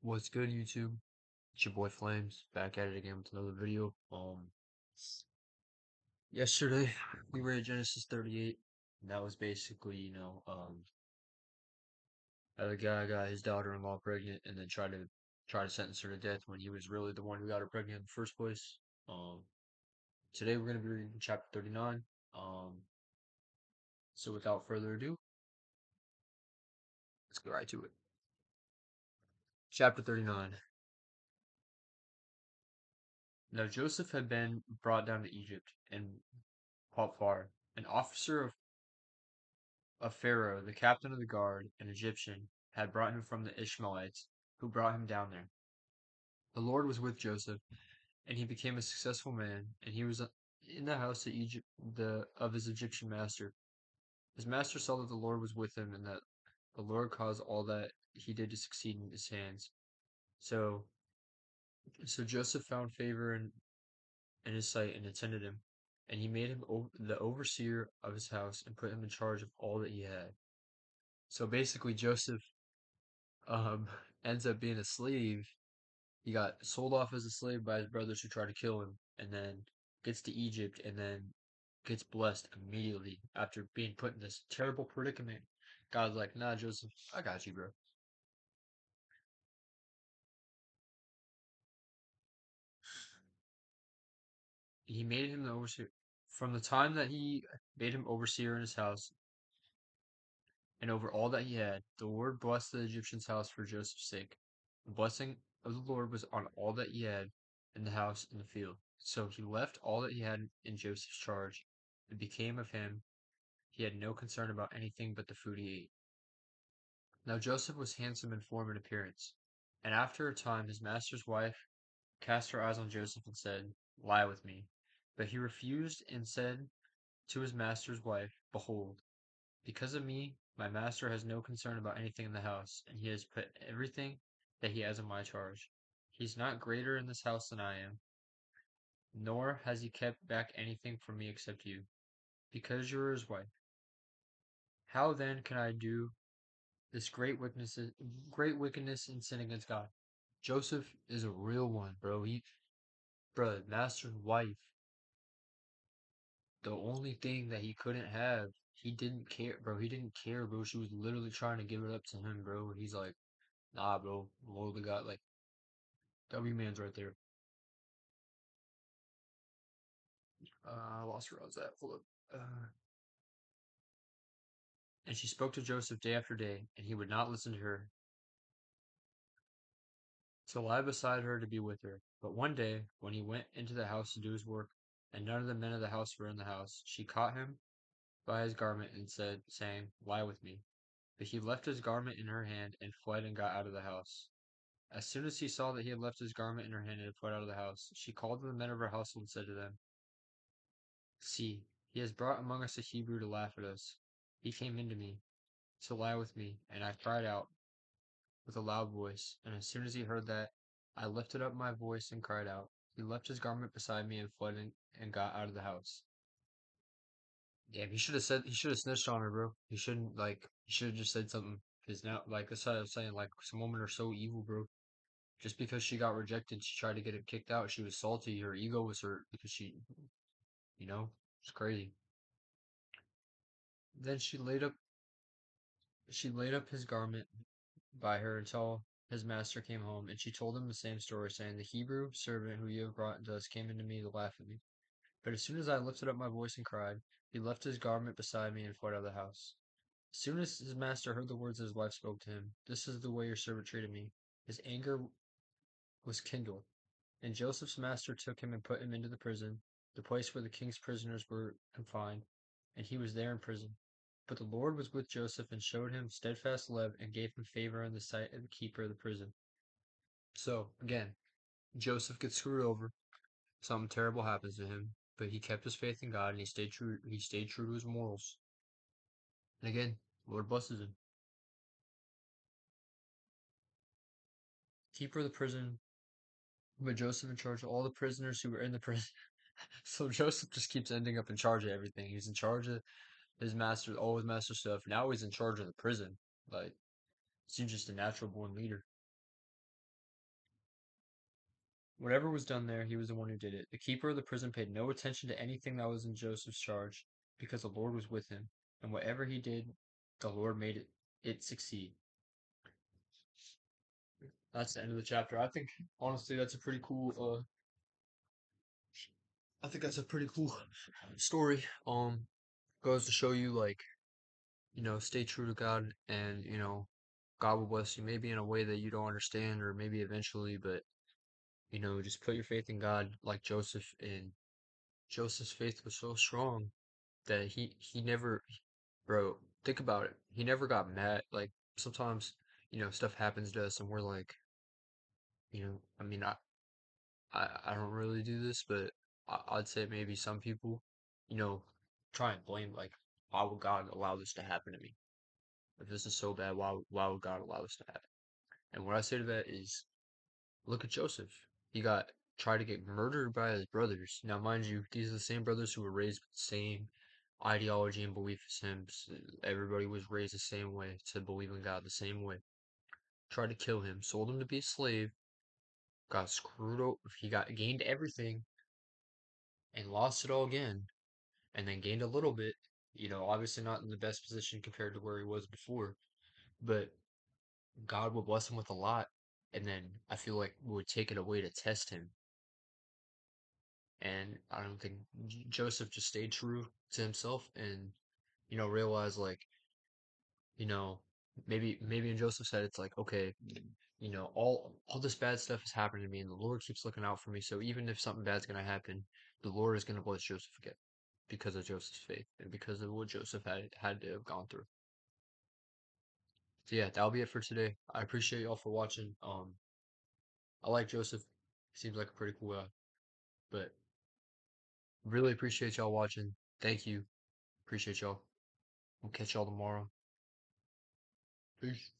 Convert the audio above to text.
What's good, YouTube? It's your boy Flames back at it again with another video. Yesterday we read Genesis 38. And that was basically, how the guy got his daughter-in-law pregnant and then try to sentence her to death when he was really the one who got her pregnant in the first place. Um, Today we're gonna be reading chapter 39. So without further ado, let's get right to it. Chapter 39. Now Joseph had been brought down to Egypt, and Potiphar, an officer of Pharaoh, the captain of the guard, an Egyptian, had brought him from the Ishmaelites, who brought him down there. The Lord was with Joseph, and he became a successful man, and he was in the house of his Egyptian master. His master saw that the Lord was with him, and that the Lord caused all that he did to succeed in his hands. So, so Joseph found favor in his sight and attended him, and he made him the overseer of his house and put him in charge of all that he had. So basically, Joseph um ends up being a slave. He got sold off as a slave by his brothers who tried to kill him, and then gets to Egypt, and then gets blessed immediately after being put in this terrible predicament. God's like, nah, Joseph, I got you, bro. He made him the overseer. From the time that he made him overseer in his house and over all that he had, the Lord blessed the Egyptian's house for Joseph's sake. The blessing of the Lord was on all that he had in the house and the field. So he left all that he had in Joseph's charge. It became of him. He had no concern about anything but the food he ate. Now Joseph was handsome in form and appearance. And after a time his master's wife cast her eyes on Joseph and said, lie with me. But he refused and said to his master's wife, behold, because of me, my master has no concern about anything in the house, and he has put everything that he has in my charge. He is not greater in this house than I am, nor has he kept back anything from me except you, because you are his wife. How then can I do this great wickedness and sin against God? Joseph is a real one, bro. Bro, master's wife. The only thing that he couldn't have, he didn't care, bro. He didn't care, bro. She was literally trying to give it up to him, bro. He's like, nah, bro. Lord got like W man's right there. I lost where I was at. Hold up. And she spoke to Joseph day after day, and he would not listen to her, to lie beside her to be with her. But one day, when he went into the house to do his work, and none of the men of the house were in the house, she caught him by his garment and said, saying, lie with me. But he left his garment in her hand and fled and got out of the house. As soon as he saw that he had left his garment in her hand and had fled out of the house, she called to the men of her household and said to them, see, he has brought among us a Hebrew to laugh at us. He came into me to lie with me, and I cried out with a loud voice. And as soon as he heard that, I lifted up my voice and cried out. He left his garment beside me and fled and got out of the house. Damn, he should have snitched on her, bro. He should have just said something. Cause now, like, that's what I was saying, like, some women are so evil, bro. Just because she got rejected, she tried to get it kicked out. She was salty. Her ego was hurt because it's crazy. Then she laid up his garment by her until his master came home, and she told him the same story, saying, the Hebrew servant who you have brought to us came into me to laugh at me. But as soon as I lifted up my voice and cried, he left his garment beside me and fled out of the house. As soon as his master heard the words his wife spoke to him, this is the way your servant treated me, his anger was kindled. And Joseph's master took him and put him into the prison, the place where the king's prisoners were confined, and he was there in prison. But the Lord was with Joseph and showed him steadfast love and gave him favor in the sight of the keeper of the prison. So, again, Joseph gets screwed over. Something terrible happens to him, but he kept his faith in God and he stayed true to his morals. And again, Lord blesses him. Keeper of the prison, but Joseph in charge of all the prisoners who were in the prison. So Joseph just keeps ending up in charge of everything. He's in charge of all his master stuff. Now he's in charge of the prison. Like, he's just a natural born leader. Whatever was done there, he was the one who did it. The keeper of the prison paid no attention to anything that was in Joseph's charge, because the Lord was with him, and whatever he did, the Lord made it succeed. That's the end of the chapter. I think honestly that's a pretty cool I think that's a pretty cool story. Goes to show you like, stay true to God and, God will bless you maybe in a way that you don't understand or maybe eventually, but just put your faith in God like Joseph, and Joseph's faith was so strong that he never, bro, think about it. He never got mad. Like sometimes, stuff happens to us and we're like, I mean, I don't really do this, but I'd say maybe some people, you know, try and blame like, why would God allow this to happen to me? If this is so bad, why would God allow this to happen? And what I say to that is, look at Joseph. He got tried to get murdered by his brothers. Now, mind you, these are the same brothers who were raised with the same ideology and belief as him. Everybody was raised the same way to believe in God the same way. Tried to kill him, sold him to be a slave, got screwed over. He got gained everything and lost it all again, and then gained a little bit. Obviously not in the best position compared to where he was before, but God will bless him with a lot, and then I feel like would take it away to test him. And I don't think Joseph just stayed true to himself and realized like you know maybe in Joseph's head it's like, okay, all this bad stuff is happening to me and the Lord keeps looking out for me, so even if something bad's gonna happen, the Lord is gonna bless Joseph again because of Joseph's faith and because of what Joseph had to have gone through. So yeah, that'll be it for today. I appreciate y'all for watching. I like Joseph. Seems like a pretty cool guy. But really appreciate y'all watching. Thank you. Appreciate y'all. We'll catch y'all tomorrow. Peace.